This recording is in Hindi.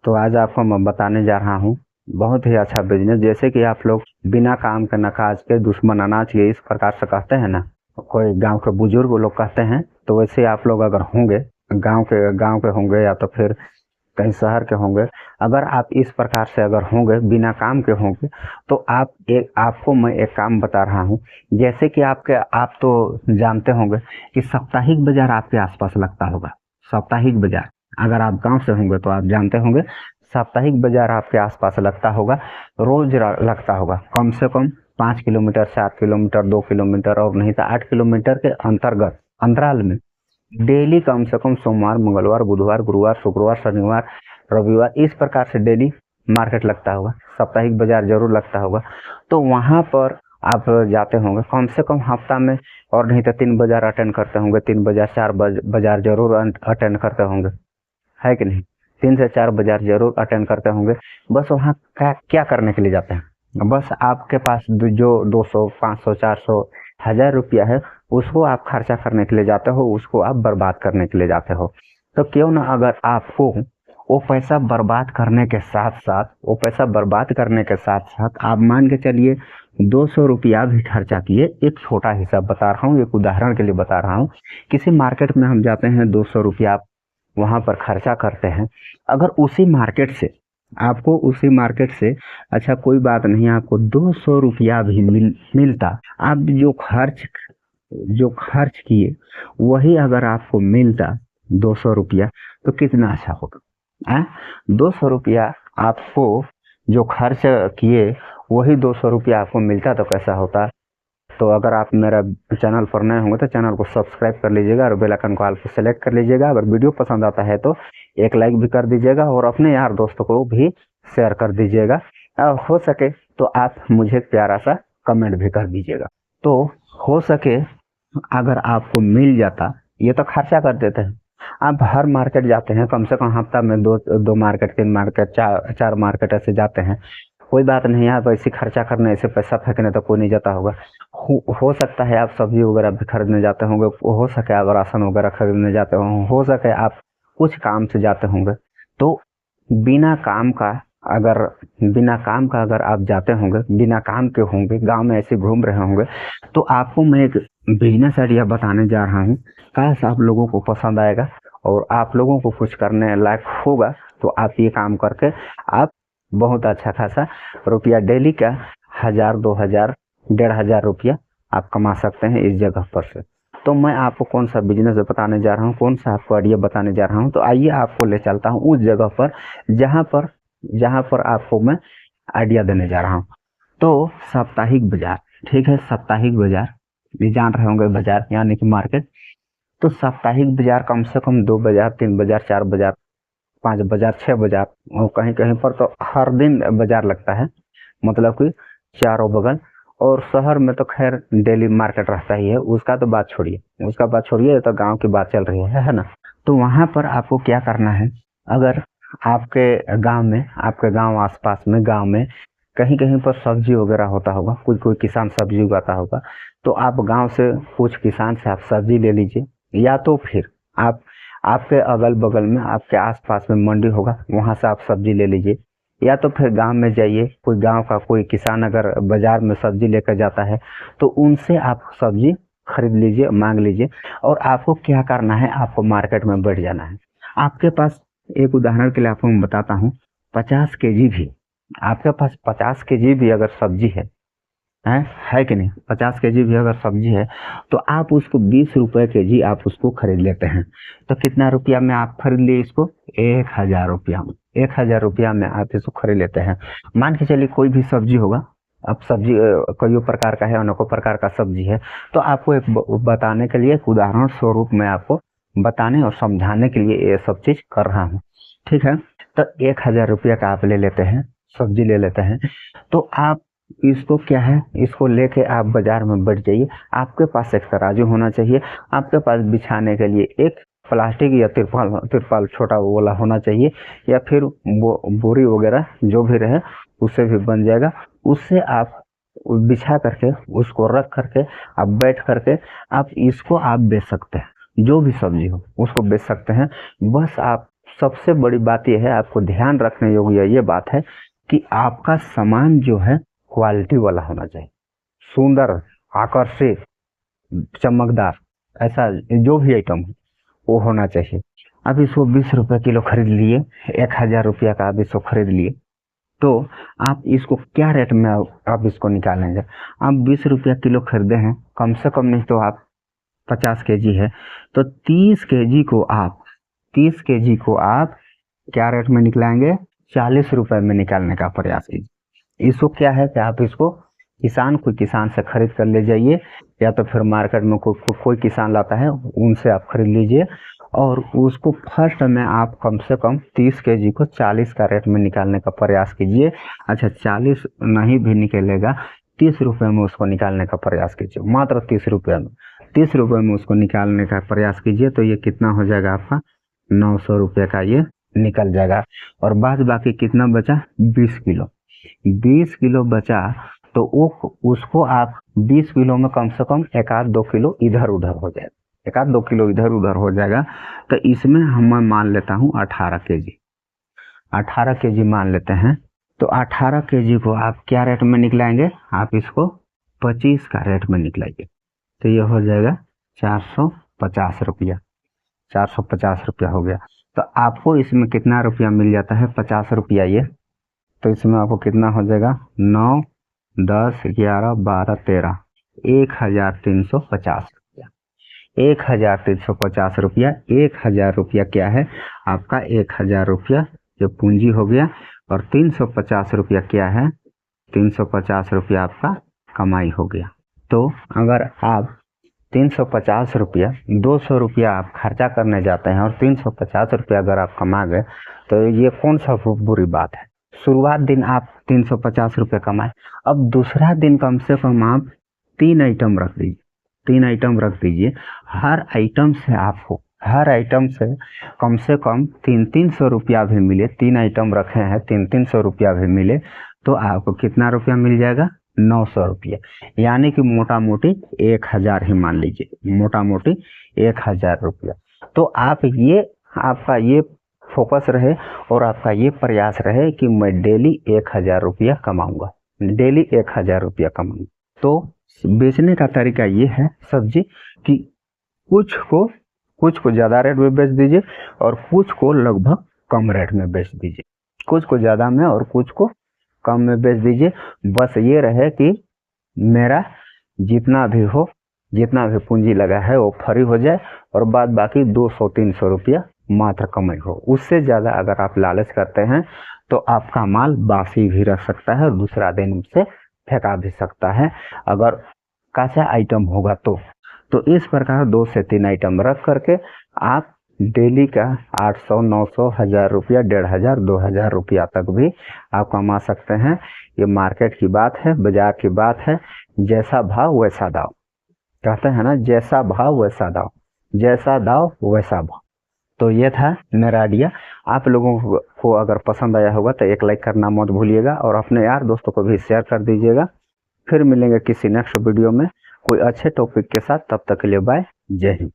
तो आज आपको मैं बताने जा रहा हूँ बहुत ही अच्छा बिजनेस। जैसे कि आप लोग बिना काम के न काज के दुश्मन अनाज के इस प्रकार से कहते हैं ना, कोई गांव के बुजुर्ग लोग कहते हैं, तो वैसे आप लोग अगर होंगे, गांव के होंगे या तो फिर कहीं शहर के होंगे, अगर आप इस प्रकार से अगर होंगे, बिना काम के होंगे, तो आपको मैं एक काम बता रहा हूँ। जैसे कि आप तो जानते होंगे कि साप्ताहिक बाजार आपके आसपास लगता होगा। साप्ताहिक बाजार अगर आप गांव से होंगे तो आप जानते होंगे, साप्ताहिक बाजार आपके आसपास लगता होगा, रोज लगता होगा। कम से कम 5 किलोमीटर, 7 किलोमीटर, 2 किलोमीटर और नहीं तो 8 किलोमीटर के अंतर्गत अंतराल में डेली कम से कम सोमवार, मंगलवार, बुधवार, गुरुवार, शुक्रवार, शनिवार, रविवार, इस प्रकार से डेली मार्केट लगता होगा, साप्ताहिक बाजार जरूर लगता होगा। तो वहाँ पर आप जाते होंगे कम से कम हफ्ता में, और नहीं तो 3 बाजार अटेंड करते होंगे, 3 बाजार, 4 बाजार जरूर अटेंड करते होंगे, है कि नहीं? 3 से 4 बाजार जरूर अटेंड करते होंगे। बस वहाँ क्या करने के लिए जाते हैं? बस आपके पास जो 200, 500, 400, 1000 रुपया है, उसको आप खर्चा करने के लिए जाते हो, उसको आप बर्बाद करने के लिए जाते हो। तो क्यों ना अगर आपको वो पैसा बर्बाद करने के साथ साथ आप मान के चलिए 200 रुपया भी खर्चा किए। एक छोटा हिसाब बता रहा हूँ, एक उदाहरण के लिए बता रहा हूँ। किसी मार्केट में हम जाते हैं, 200 रुपया वहाँ पर खर्चा करते हैं। अगर उसी मार्केट से अच्छा कोई बात नहीं, आपको 200 रुपया भी मिलता, आप जो खर्च किए वही अगर आपको मिलता 200 रुपया, तो कितना अच्छा होगा। 200 रुपया आपको जो खर्च किए वही 200 रुपया आपको मिलता, तो कैसा होता। तो अगर आप मेरा चैनल पर नए होंगे तो चैनल को सब्सक्राइब कर लीजिएगा और बेल आइकन को ऑल पे सेलेक्ट कर लीजिएगा। अगर वीडियो पसंद आता है तो एक लाइक भी कर दीजिएगा और अपने यार दोस्तों को भी शेयर कर दीजिएगा। और हो सके तो आप मुझे प्यारा सा कमेंट भी कर दीजिएगा। तो हो सके अगर आपको मिल जाता, ये तो खर्चा कर देते हैं। आप हर मार्केट जाते हैं, कम से कम हफ्ता में दो मार्केट, 3 मार्केट, 4 मार्केट ऐसे जाते हैं। कोई बात नहीं, आप ऐसे खर्चा करने, ऐसे पैसा फेंकने तो कोई नहीं जाता होगा। हो सकता है आप सब्जी वगैरह भी खरीदने जाते होंगे, हो सके आप राशन वगैरह खरीदने जाते हो सके आप कुछ काम से जाते होंगे। तो बिना काम का अगर आप जाते होंगे, बिना काम के होंगे, गांव में ऐसे घूम रहे होंगे, तो आपको मैं एक बिजनेस आइडिया बताने जा रहा हूँ। काश आप लोगों को पसंद आएगा और आप लोगों को कुछ करने लायक होगा, तो आप ये काम करके आप बहुत अच्छा खासा रुपया डेली का 1000, 2000, 1500 रुपया आप कमा सकते हैं इस जगह पर से। तो मैं आपको कौन सा बिजनेस बताने जा रहा हूँ, कौन सा आपको आइडिया बताने जा रहा हूँ, तो आइए आपको ले चलता हूँ उस जगह पर जहाँ पर आपको मैं आइडिया देने जा रहा हूँ। तो साप्ताहिक बाजार, ठीक है, साप्ताहिक बाजार भी जान रहे होंगे, बाजार यानी कि मार्केट। तो साप्ताहिक बाजार कम से कम 2 बाजार, 3 बाजार, 4 बाजार, 5 बाजार, 6 बाजार, और कहीं कहीं पर तो हर दिन बाजार लगता है, मतलब कि चारों बगल। और शहर में तो खैर डेली मार्केट रहता ही है, उसका बात छोड़िए, ये तो गांव की बात चल रही है ना। तो वहां पर आपको क्या करना है, अगर आपके गांव आसपास में, गांव में कहीं कहीं पर सब्जी वगैरह होता होगा, कोई किसान सब्जी उगाता होगा, तो आप गांव से कुछ किसान से आप सब्जी ले लीजिए। या तो फिर आपके अगल बगल में, आपके आसपास में मंडी होगा, वहां से आप सब्जी ले लीजिए। या तो फिर गांव में जाइए, कोई गांव का कोई किसान अगर बाजार में सब्जी लेकर जाता है, तो उनसे आप सब्जी खरीद लीजिए, मांग लीजिए। और आपको क्या करना है, आपको मार्केट में बैठ जाना है। आपके पास, एक उदाहरण के लिए आपको मैं बताता हूँ, 50 केजी भी, आपके पास 50 केजी भी अगर सब्जी है कि नहीं, 50 केजी भी अगर सब्जी है, तो आप उसको 20 रुपए केजी आप उसको खरीद लेते हैं। तो कितना रुपया में आप खरीद लिए इसको? 1000 रुपया में। 1000 रुपया में आप इसको खरीद लेते हैं। मान के चलिए कोई भी सब्जी होगा, अब सब्जी कई प्रकार का है, अनेकों प्रकार का सब्जी है। तो आपको एक बताने के लिए, एक उदाहरण स्वरूप में आपको बताने और समझाने के लिए ये सब चीज कर रहा हूँ, ठीक है। तो 1000 रुपया का आप ले लेते हैं, सब्जी ले लेते हैं। तो आप इसको क्या है, इसको लेके आप बाजार में बैठ जाइए। आपके पास एक तराजू होना चाहिए, आपके पास बिछाने के लिए एक प्लास्टिक या तिरपाल छोटा वाला होना चाहिए, या फिर बोरी वगैरह जो भी रहे उससे भी बन जाएगा। उससे आप बिछा करके, उसको रख करके, आप बैठ करके आप इसको आप बेच सकते हैं। जो भी सब्जी हो उसको बेच सकते हैं। बस आप सबसे बड़ी बात यह है, आपको ध्यान रखने योग्य ये बात है कि आपका सामान जो है क्वालिटी वाला होना चाहिए, सुंदर, आकर्षित, चमकदार, ऐसा जो भी आइटम है वो होना चाहिए। अब इसको 20 रुपये किलो खरीद लिए, 1000 रुपया का आप इसको खरीद लिए, तो आप इसको क्या रेट में आप इसको निकालेंगे? आप 20 रुपया किलो खरीदे हैं, कम से कम नहीं तो आप 50 केजी है, तो 30 केजी को आप क्या रेट में निकलाएंगे? 40 रुपये में निकालने का प्रयास कीजिए। इसको क्या है कि आप इसको कोई किसान से खरीद कर ले जाइए, या तो फिर मार्केट में कोई किसान लाता है उनसे आप खरीद लीजिए, और उसको फर्स्ट में आप कम से कम 30 केजी को 40 का रेट में निकालने का प्रयास कीजिए। अच्छा, 40 नहीं भी निकलेगा, 30 रुपये में उसको निकालने का प्रयास कीजिए, मात्र 30 रुपये में। 30 रुपये में उसको निकालने का प्रयास कीजिए, तो ये कितना हो जाएगा आपका? 900 रुपये का ये निकल जाएगा। और बाद बाकी कितना बचा? 20 किलो। 20 किलो बचा, तो उसको आप 20 किलो में कम से कम 1-2 किलो इधर उधर हो जाएगा, 1-2 किलो इधर उधर हो जाएगा। तो इसमें मैं मान लेता हूँ 18 केजी, 18 केजी मान लेते हैं। तो 18 केजी को आप क्या रेट में निकलाएंगे? आप इसको 25 का रेट में निकलाइए, तो ये हो जाएगा 450 रुपया। 450 रुपया हो गया। तो आपको इसमें कितना रुपया मिल जाता है? 50 रुपया ये। तो इसमें आपको कितना हो जाएगा? 9, 10, 11, 12, 13, 1350 रुपया। 1350 रुपया। 1000 रुपया क्या है आपका? 1000 रुपया जो पूंजी हो गया, और 350 रुपया क्या है? 350 रुपया आपका कमाई हो गया। तो अगर आप 350 रुपया, 200 रुपया आप खर्चा करने जाते हैं और 350 रुपया अगर आप कमा गए, तो ये कौन सा बुरी बात है? शुरुआत दिन आप 350 रुपये कमाए, अब दूसरा दिन कम से कम आप 3 आइटम रख दीजिए, 3 आइटम रख दीजिए। हर आइटम से कम से कम 300 रुपया भी मिले, 3 आइटम रखे हैं, 300 रुपया भी मिले, तो आपको कितना रुपया मिल जाएगा? 900 रुपया। यानी कि मोटा मोटी 1000 ही मान लीजिए, मोटा मोटी 1000 रुपया। तो आपका ये फोकस रहे और आपका ये प्रयास रहे कि मैं डेली 1000 रुपया कमाऊंगा, डेली 1000 रुपया कमाऊंगा। तो बेचने का तरीका ये है सब्जी कि कुछ को ज़्यादा रेट में बेच दीजिए और कुछ को लगभग कम रेट में बेच दीजिए, कुछ को ज़्यादा में और कुछ को कम में बेच दीजिए। बस ये रहे कि मेरा जितना भी पूंजी लगा है वो फ्री हो जाए, और बाद बाकी 200-300 रुपया मात्र कमाई हो। उससे ज़्यादा अगर आप लालच करते हैं तो आपका माल बासी भी रह सकता है और दूसरा दिन से फेंका भी सकता है, अगर कच्चा आइटम होगा तो इस प्रकार 2 से 3 आइटम रख करके आप डेली का 800, 900, 1000 रुपया, 1500, 2000 रुपया तक भी आप कमा सकते हैं। ये मार्केट की बात है, बाजार की बात है। जैसा भाव वैसा दाव, कहते हैं ना, जैसा भाव वैसा दाव, जैसा दाव वैसा भाव। तो ये था मेरा आइडिया। आप लोगों को अगर पसंद आया होगा तो एक लाइक करना मत भूलिएगा, और अपने यार दोस्तों को भी शेयर कर दीजिएगा। फिर मिलेंगे किसी नेक्स्ट वीडियो में कोई अच्छे टॉपिक के साथ। तब तक के लिए बाय, जय हिंद।